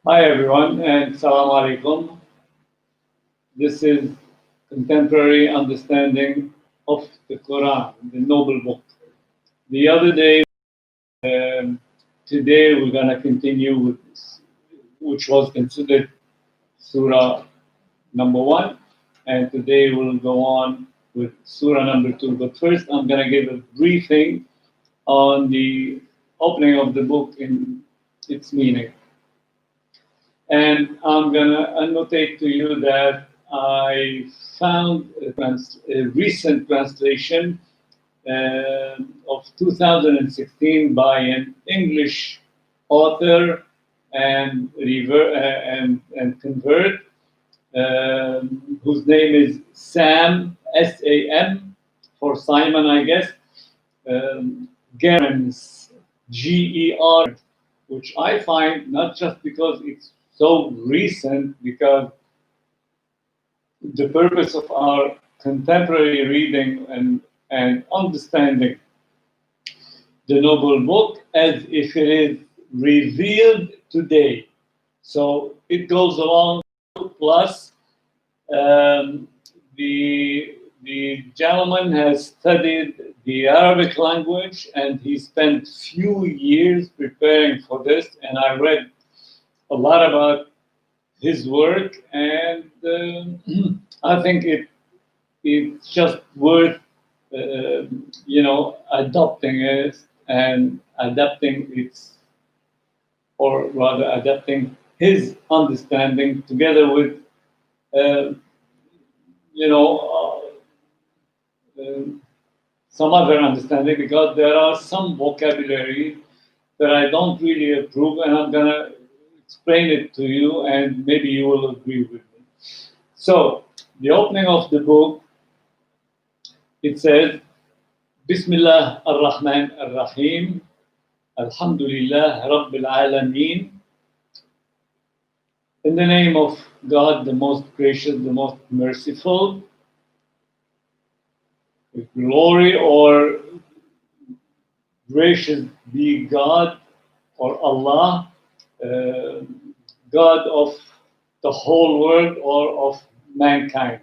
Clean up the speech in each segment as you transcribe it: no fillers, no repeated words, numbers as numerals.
Hi everyone and Salam Alaikum. This is Contemporary Understanding of the Quran, the Noble Book. The other day, um, today we're going to continue with this, which was considered Surah number one, and today we'll go on with Surah number two. But first, I'm going to give a briefing on the opening of the book in its meaning. And I'm going to annotate to you that I found a recent translation of 2016 by an English author and convert, whose name is Sam, S-A-M, for Simon, I guess, Gerens, G-E-R, which I find not just because it's so recent, because the purpose of our contemporary reading and understanding the Noble Book as if it is revealed today. So it goes along, plus um, the gentleman has studied the Arabic language and he spent few years preparing for this, and I read a lot about his work, and I think it's just worth adopting it and adapting its, or rather adapting his understanding together with uh, you know some other understanding, because there are some vocabulary that I don't really approve, and I'm gonna explain it to you, and maybe you will agree with me. So, the opening of the book, it says, Bismillah ar-Rahman ar-Rahim, Alhamdulillah Rabbil Alameen, in the name of God, the most gracious, the most merciful, with glory or gracious be God or Allah, uh, God of the whole world or of mankind.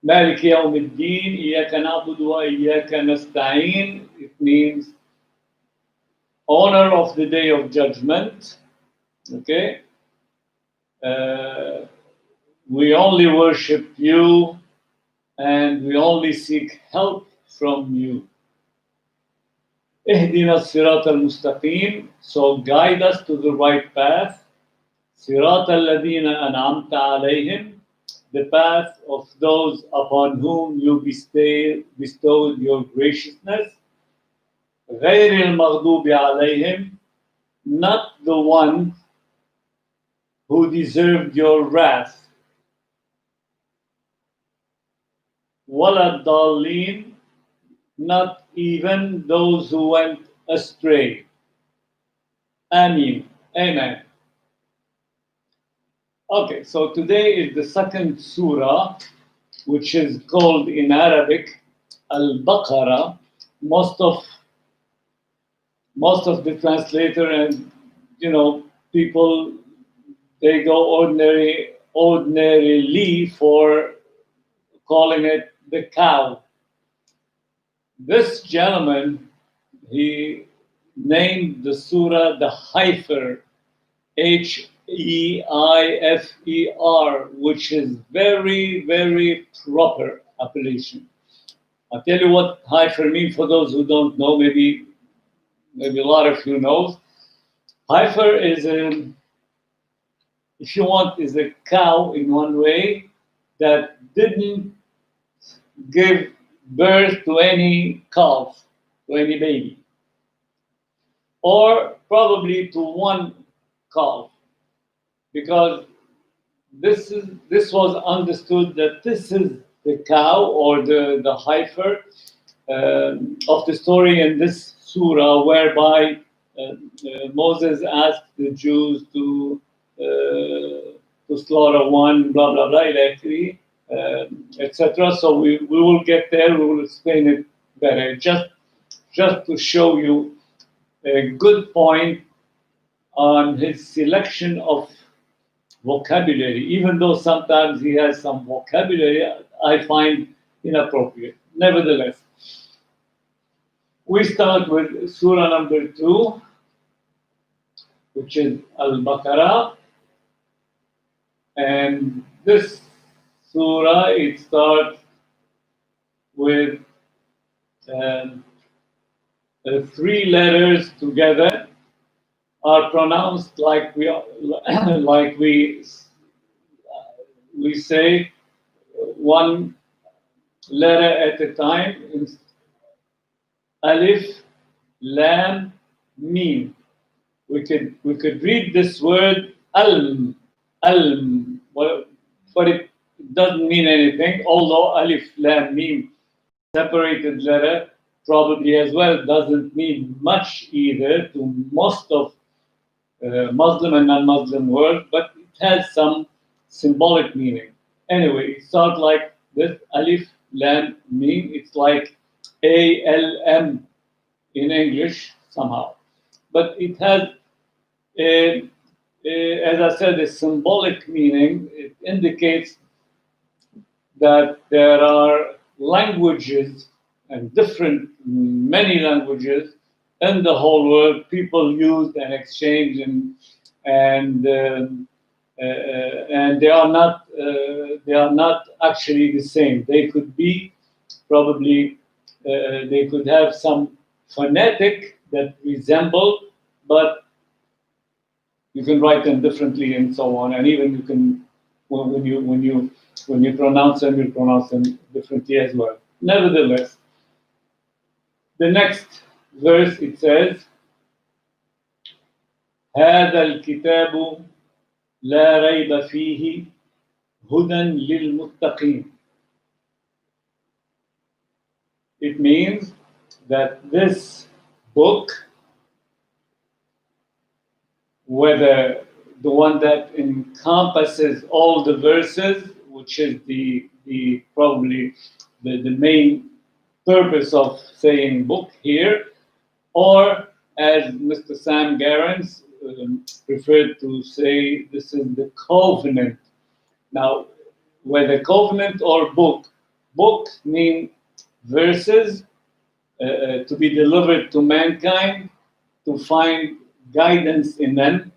مالك يوم الدين إياك نعبد وإياك نستعين. It means honor of the day of judgment. Okay? We only worship you and we only seek help from you. اهدنا الصراط المستقيم. So guide us to the right path. صراط الذين أنعمت عليهم. The path of those upon whom you bestowed your graciousness. غير المغضوب عليهم. Not the one who deserved your wrath. ولا الضالين. Not even those who went astray. Amen. Amen. Okay, so today is the second surah, which is called in Arabic Al-Baqara. Most of the translator and people, they go ordinarily for calling it the cow. This gentleman, he named the surah the HEIFER, HEIFER, which is very, very proper appellation. I'll tell you what HEIFER means for those who don't know. Maybe a lot of you know. HEIFER is if you want, is a cow in one way that didn't give birth to any calf, to any baby, or probably to one calf, because this was understood that this is the cow or the heifer of the story in this surah, whereby Moses asked the Jews to slaughter one, blah blah blah, etc. So we will get there. We will explain it better. Just just to show you a good point on his selection of vocabulary, even though sometimes he has some vocabulary I find inappropriate. Nevertheless, we start with surah number 2, which is Al-Baqarah, and this surah, it starts with 3 letters together are pronounced like we say one letter at a time. Alif, Lam, Mim. We could read this word Alm, but it doesn't mean anything. Although Alif, Lam, Mim, separated letter, probably as well doesn't mean much either to most of Muslim and non-Muslim world, but it has some symbolic meaning. Anyway, it starts like this: Alif, Lam, Mim. It's like ALM in English somehow, but it has, as I said, a symbolic meaning. It indicates that there are languages and many languages in the whole world people use and exchange, and they are not actually the same. They could be probably they could have some phonetic that resemble, but you can write them differently and so on. And even you can when you pronounce them, you pronounce them differently as well. Nevertheless, the next verse, it says, هذا الكتاب لا ريب فيه هدى للمتقين. It means that this book, whether the one that encompasses all the verses, which is probably the main purpose of saying book here, or as Mr. Sam Garens preferred to say, this is the covenant. Now, whether covenant or book mean verses to be delivered to mankind to find guidance in them,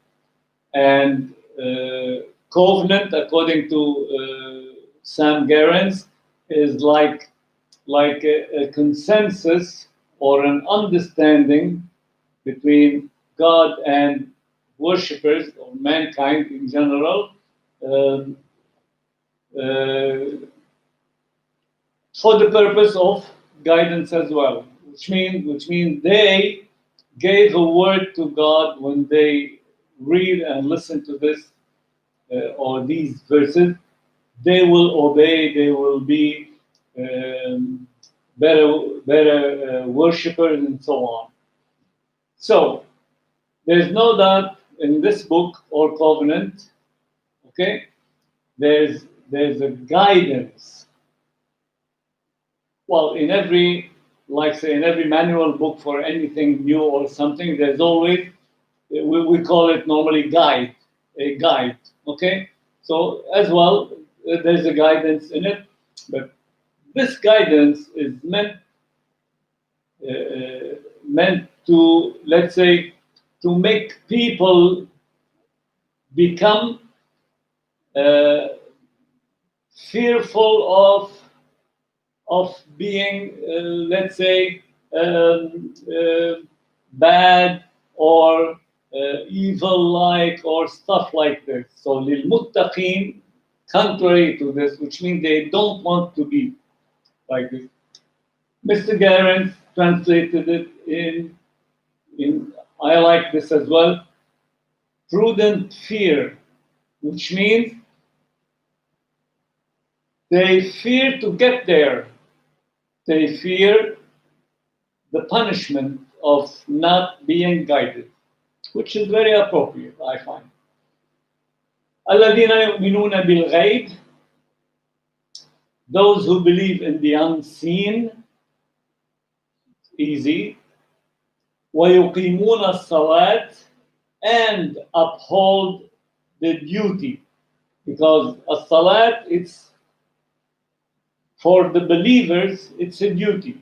and covenant, according to Sam Garens, is like a consensus or an understanding between God and worshippers or mankind in general, for the purpose of guidance as well, which means they gave a word to God when they read and listen to this or these verses. They will obey. They will be better worshippers and so on. So there's no doubt in this book or covenant, okay, there's a guidance. Well, in every manual book for anything new or something, there's always, we call it normally a guide, okay? So as well, there's a guidance in it, but this guidance is meant to, let's say, to make people become fearful of being, let's say, bad or evil-like or stuff like this. So, لِلْمُتَّقِينَ, contrary to this, which means they don't want to be like this. Mr. Garens translated it in I like this as well, prudent fear, which means they fear to get there. They fear the punishment of not being guided, which is very appropriate, I find. الَّذِينَ يُؤْمِنُونَ بِالْغَيْبِ, those who believe in the unseen, easy, وَيُقِيمُونَ الصَّلَاةِ and uphold the duty. Because as-salat, it's for the believers, it's a duty,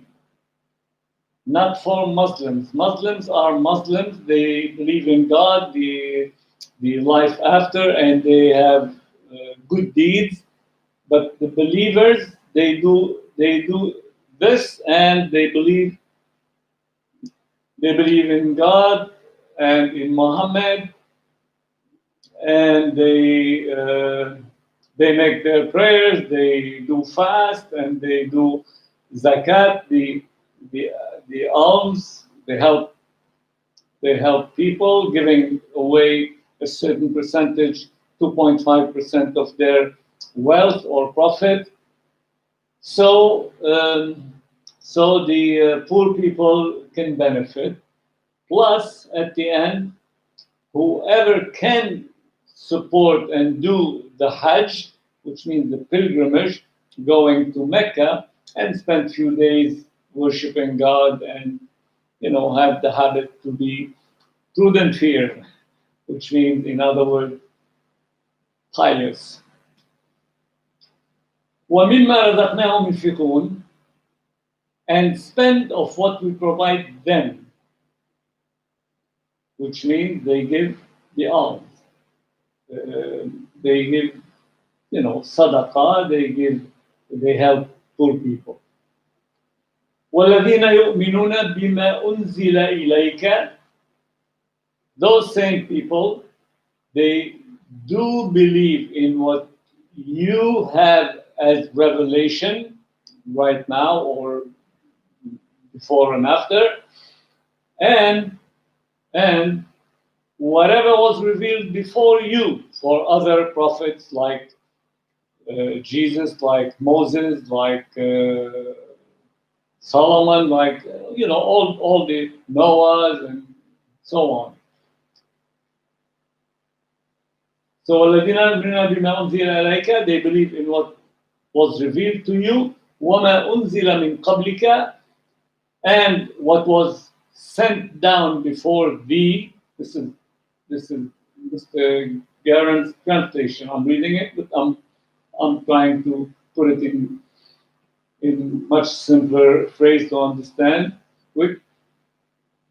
not for Muslims. Muslims are Muslims. They believe in God, the life after, and they have good deeds. But the believers, they do this, and they believe in God and in Muhammad, and they make their prayers, they do fast, and they do zakat, the alms. They help people, giving away a certain percentage, 2.5% of their wealth or profit. So the poor people can benefit. Plus, at the end, whoever can support and do the Hajj, which means the pilgrimage, going to Mecca and spend a few days worshiping God, and have the habit to be prudent fear, which means, in other words, pious. وَمِمَّا رَزَقْنَاهُمْ يُنْفِقُونَ, and spend of what we provide them, which means they give the alms. They give, sadaqah, they help poor people. وَالَّذِينَ يُؤْمِنُونَ بِمَا أُنزِلَ إِلَيْكَ, those same people, they do believe in what you have as revelation right now or before and after, and whatever was revealed before you for other prophets like Jesus, like Moses, like Solomon, like all the Noahs and so on. So they believe in what was revealed to you, وَمَا أُنزِلَ مِن قَبْلِكَ, and what was sent down before thee. This is Mr. Garen's translation. I'm reading it, but I'm trying to put it in much simpler phrase to understand.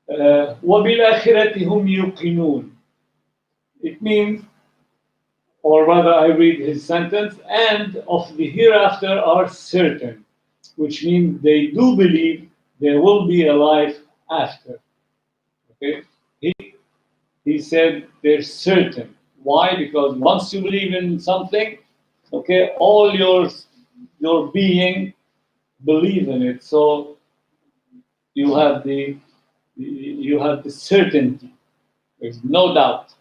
وَبِالْآخِرَةِ هُمْ يُوقِنُونَ. It means, or rather I read his sentence, and of the hereafter are certain, which means they do believe there will be a life after. Okay? He said they're certain. Why? Because once you believe in something, okay, all your being believe in it. So you have the certainty. There's no doubt.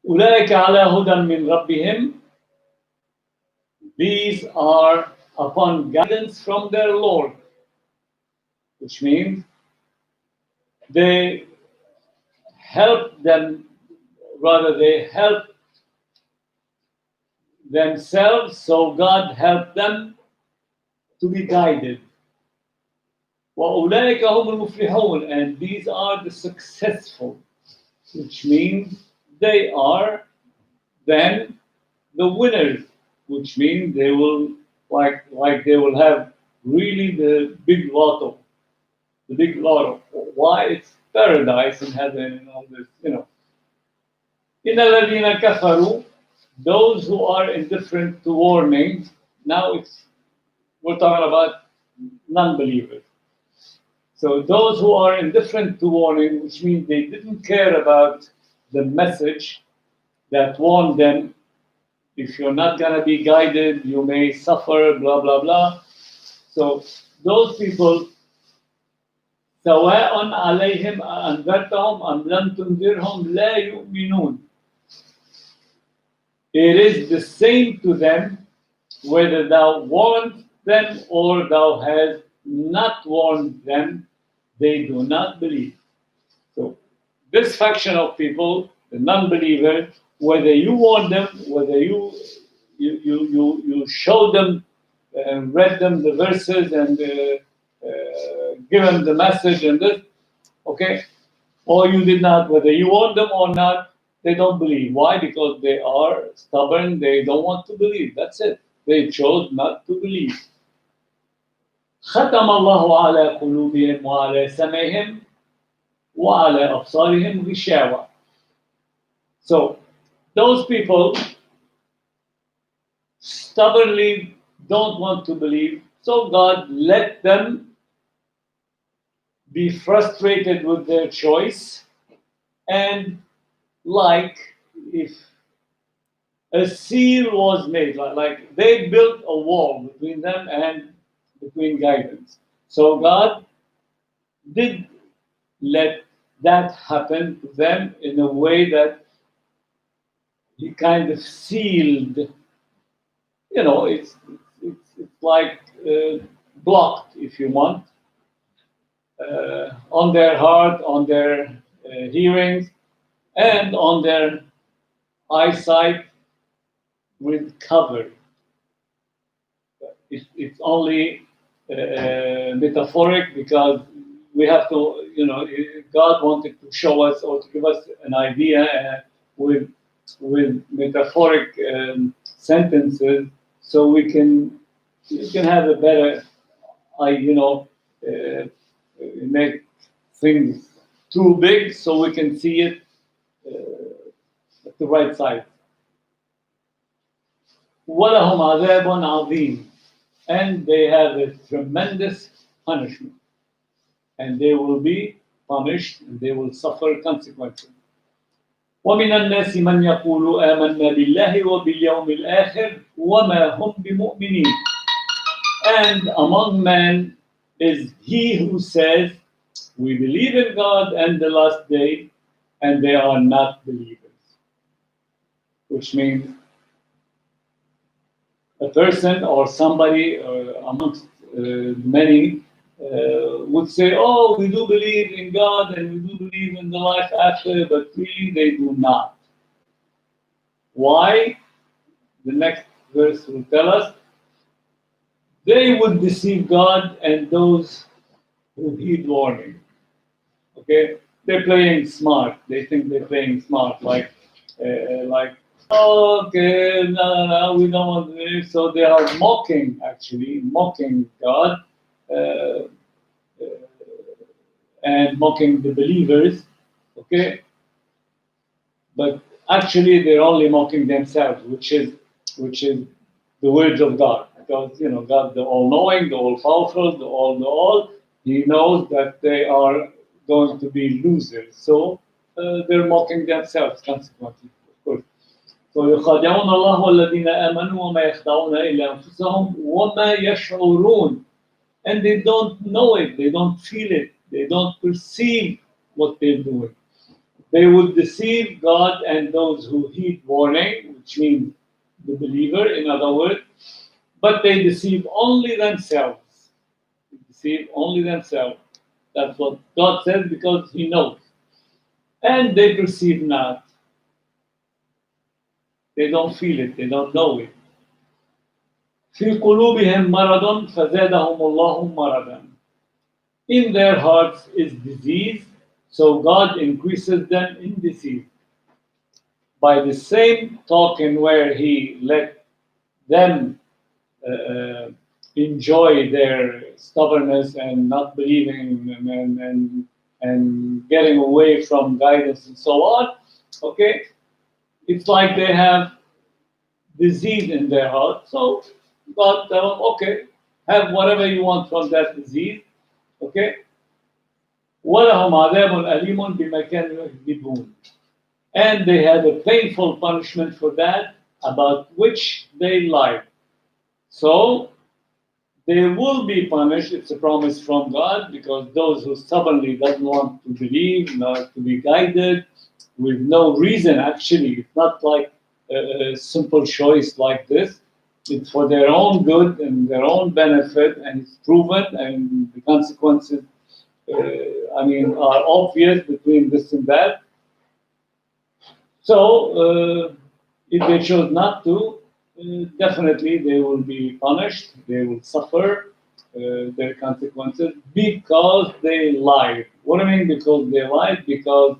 أولئك على هدى من ربهم. These are upon guidance from their Lord, which means they help themselves, so God helped them to be guided. وَأُولَٰئِكَ هُمُ الْمُفْلِحُونَ, and these are the successful, which means they are then the winners, which means they will like they will have really the big lotto. Why? It's paradise in heaven and all this, إِنَّ الَّذِينَ كَفَرُوا, those who are indifferent to warning. Now we're talking about non-believers. So those who are indifferent to warning, which means they didn't care about the message that warned them, if you're not going to be guided, you may suffer, blah, blah, blah. So those people, سواء عليهم أنذرتهم أم لم تنذرهم لا يؤمنون. It is the same to them whether thou warned them or thou hast not warned them, they do not believe. So this faction of people, the non-believers, whether you warn them, whether you show them and read them the verses and given the message and this, okay, or you did not, whether you want them or not, they don't believe. Why? Because they are stubborn, they don't want to believe. That's it. They chose not to believe. ختم الله على قلوبهم وعلى سمعهم وعلى أبصارهم غشاوة. So those people stubbornly don't want to believe, so God let them be frustrated with their choice, and like if a seal was made, like they built a wall between them and between guidance. So God did let that happen to them in a way that He kind of sealed, you know, it's like blocked, if you want, on their heart, on their hearings, and on their eyesight with cover. It's only metaphoric because we have to, you know, God wanted to show us or to give us an idea with metaphoric sentences, so we can have a better, make things too big so we can see it at the right side. وَلَهُمْ عَذَابٌ عَظِيمٌ, and they have a tremendous punishment, and they will be punished and they will suffer consequences. وَمِنَ النَّاسِ مَنْ يَقُولُ آمَنَّا بِاللَّهِ وَبِالْيَوْمِ الْآخِرِ وَمَا هُمْ بِمُؤْمِنِينَ. And among men is he who says, we believe in God and the last day, and they are not believers. Which means a person or somebody amongst many would say, oh, we do believe in God and we do believe in the life after, but really they do not. Why? The next verse will tell us. They would deceive God and those who heed warning. Okay? They're playing smart. They think they're playing smart, like, oh, okay, no, we don't want to believe. So they are mocking God and mocking the believers, okay? But actually, they're only mocking themselves, which is the words of God, because God, the all-knowing, the all-powerful, the all, He knows that they are going to be losers. So they're mocking themselves consequently, of course. So يخادعون الله والذين آمنوا وما يخدعون إلا أنفسهم وما يشعرون, and they don't know it, they don't feel it, they don't perceive what they're doing. They would deceive God and those who heed warning, which means the believer, in other words, but they deceive only themselves. They deceive only themselves. That's what God says, because He knows. And they perceive not. They don't feel it, they don't know it. في قلوبهم مرض فزادهم الله مرضا. In their hearts is disease, so God increases them in disease. By the same token where He let them enjoy their stubbornness and not believing and getting away from guidance and so on, okay? It's like they have disease in their heart. So God tells them, okay, have whatever you want from that disease, okay? وَلَهُمْ عَذَابٌ أَلِيمٌ بِمَا كَانُوا يَكْذِبُونَ. And they had a painful punishment for that, about which they lied. So they will be punished. It's a promise from God, because those who stubbornly doesn't want to believe, not to be guided, with no reason, actually. It's not like a simple choice like this. It's for their own good and their own benefit, and it's proven, and the consequences, are obvious between this and that. So, if they chose not to, definitely they will be punished, they will suffer their consequences because they lied. What do I mean because they lied? Because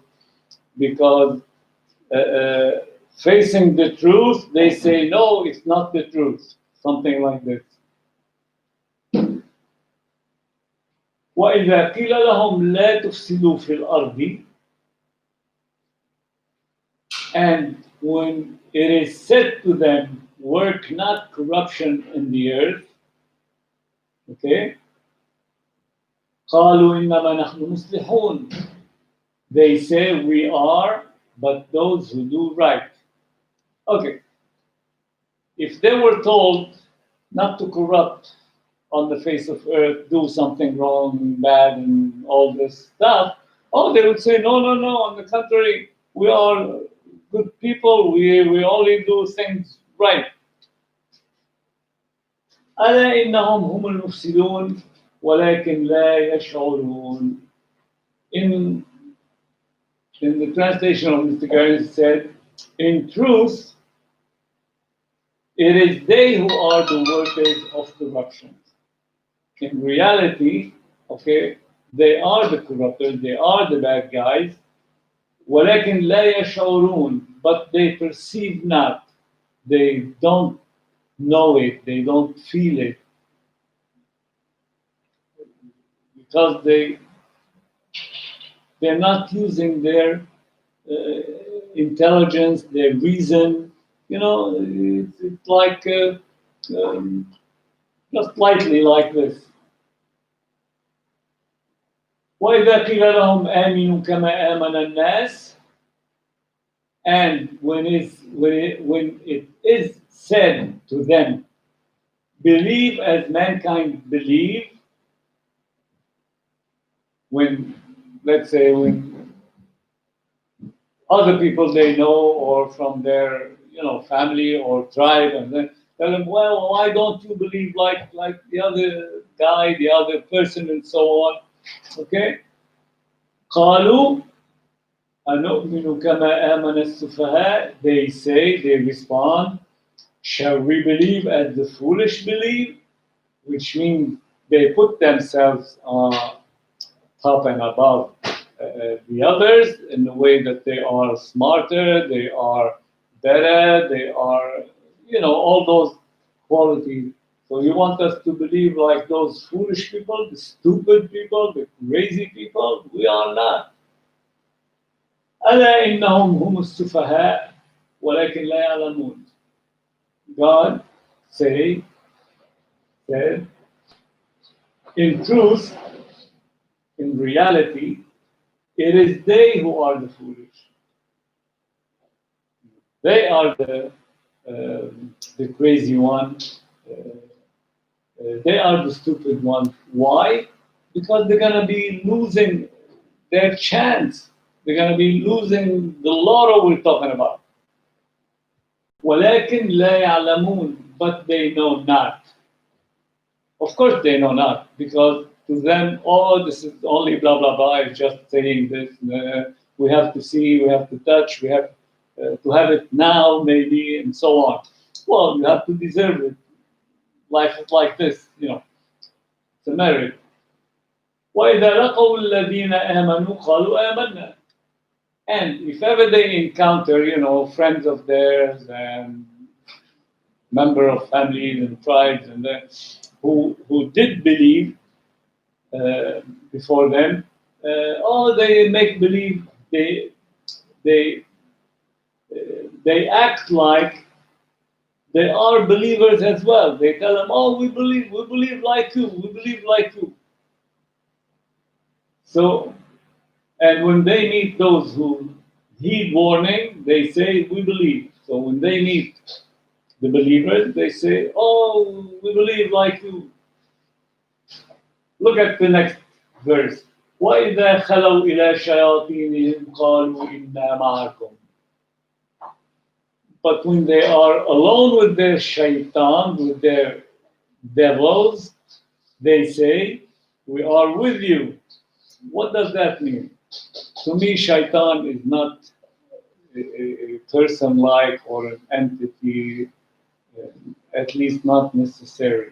facing the truth, they say, no, it's not the truth. Something like this. وَإِذَا قِيلَ لَهُمْ لَا تُفْسِدُوا فِي الْأَرْضِ, and when it is said to them, work not corruption in the earth, okay? قَالُوا إِنَّمَا نَحْنُ مُصْلِحُونَ, they say we are, but those who do right. Okay. If they were told not to corrupt on the face of earth, do something wrong, bad, and all this stuff, oh, they would say, no, no, no, on the contrary, we are good people, we only do things right. ألا إنهم هم المفسدون ولكن لا يشعرون. In the translation of Mr. Garin said, in truth, it is they who are the workers of corruption. In reality, okay, they are the corruptors, they are the bad guys. ولكن لا يشعرون, but they perceive not. They don't know it, they don't feel it. Because they're not using their intelligence, their reason. You know, it's like just lightly like this. وَإِذَا قِيلَ لَهُمْ آمِنُوا كَمَا آمَنَ النَّاسِ, and when it is said to them, believe as mankind believe, when, let's say, when other people they know or from their, family or tribe, and then tell them, well, why don't you believe like the other guy, the other person, and so on? Okay? قالوا أنؤمن كما آمن السفهاء, they say, they respond, shall we believe as the foolish believe? Which means they put themselves top and above the others in the way that they are smarter, they are better, they are, all those qualities. So you want us to believe like those foolish people, the stupid people, the crazy people? We are not. ألا إنهم هم السفهاء ولكن لا يعلمون. God said, in truth, in reality, it is they who are the foolish. They are the crazy one. They are the stupid one. Why? Because they're going to be losing their chance. They're going to be losing the lotto we're talking about. وَلَكِنْ لَا يَعْلَمُونَ, but they know not. Of course they know not, because to them, oh, this is only blah, blah, blah, it's just saying this. We have to see, we have to touch, we have to have it now, maybe, and so on. Well, you have to deserve it. Life is like this, it's a merit. وَإِذَا لَقَوْا الَّذِينَ آمَنُوا قَالُوا آمَنَّا. And if ever they encounter, friends of theirs and member of families and tribes and who did believe before them, they make believe, they act like they are believers as well. They tell them, oh, we believe like you, we believe like you. So, and when they meet those who heed warning, they say, we believe. So when they meet the believers, they say, oh, we believe like you. Look at the next verse. وَإِذَا خَلَوْا إِلَى شَيَاطِينِهِمْ قَالُوا إِنَّا مَعَكُمْ. But when they are alone with their shaitan, with their devils, they say, we are with you. What does that mean? To me, shaitan is not a person-like or an entity, at least not necessarily.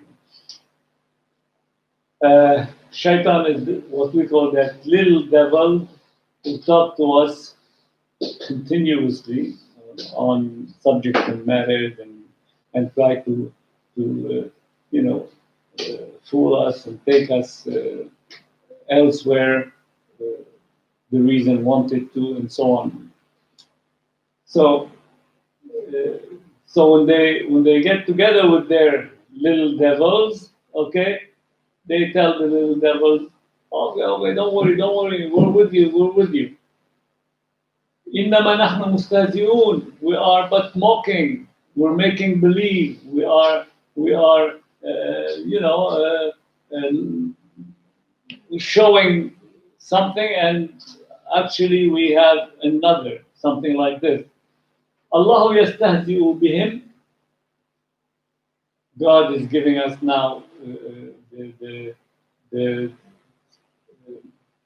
Shaitan is what we call that little devil who talk to us continuously on subjects of marriage and try to fool us and take us elsewhere the reason wanted to, and so on. So when they get together with their little devils, okay, they tell the little devils, okay, don't worry, we're with you. إنما نحن مستهزئون. We are but mocking. We're making believe. We are showing something, and actually we have another, something like this. Allah يستهزئ بهم. God is giving us now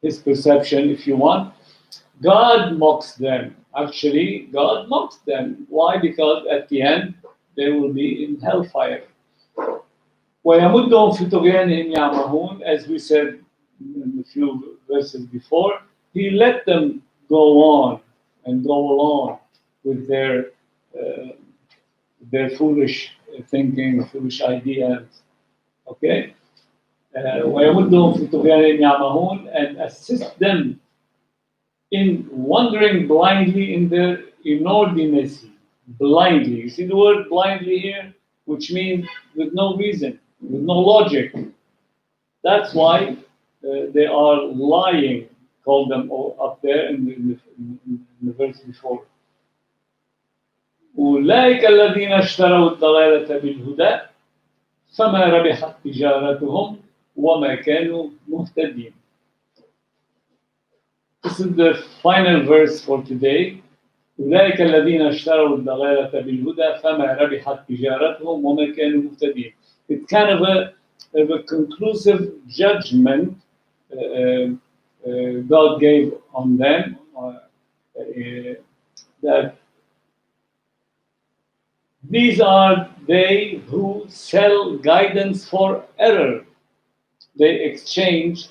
his perception, if you want. God mocks them. Actually, God mocks them. Why? Because at the end, they will be in hellfire. وَيَمُدُّهُمْ فِي طُغْيَانِهِمْ يَعْمَهُونَ. As we said in a few verses before, He let them go on and go along with their foolish thinking, foolish ideas. Okay? وَيَمُدُّهُمْ فِي طُغْيَانِهِمْ يَعْمَهُونَ, and assist them in wandering blindly in their inordinacy. Blindly. You see the word blindly here? Which means with no reason, with no logic. That's why they are lying, called them up there in the verse before. أولئك الذين اشتروا الضلالة بالهدى فما ربحت تجارتهم وما كانوا مهتدين. This is the final verse for today. أولئك الذين اشتروا الضلالة بالهدى فما ربحت تجارتهم وما كانوا مهتدين. It's kind of a conclusive judgment God gave on them, that these are they who sell guidance for error. They exchange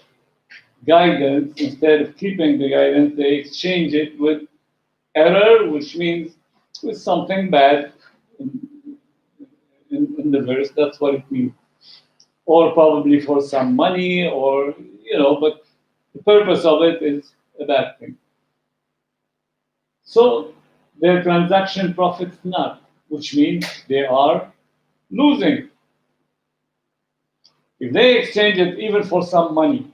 guidance. Instead of keeping the guidance, they exchange it with error, which means with something bad in the verse. That's what it means. Or probably for some money, or, but the purpose of it is a bad thing. So their transaction profits not, which means they are losing. If they exchange it even for some money,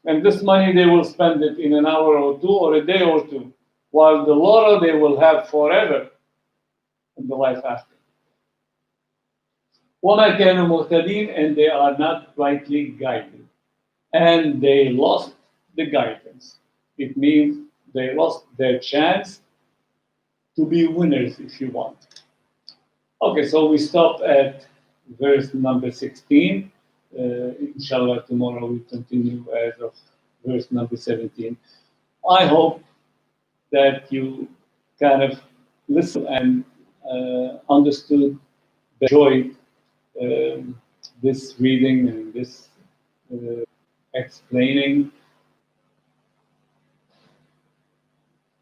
and this money they will spend it in an hour or two or a day or two, while the lotto they will have forever in the life after. وَمَا كَانُوا مُهْتَدِينَ, and they are not rightly guided. And they lost the guidance. It means they lost their chance to be winners, if you want. Okay, so we stop at verse number 16. Inshallah, tomorrow we continue as of verse number 17. I hope that you kind of listened and understood, enjoyed this reading and this explaining.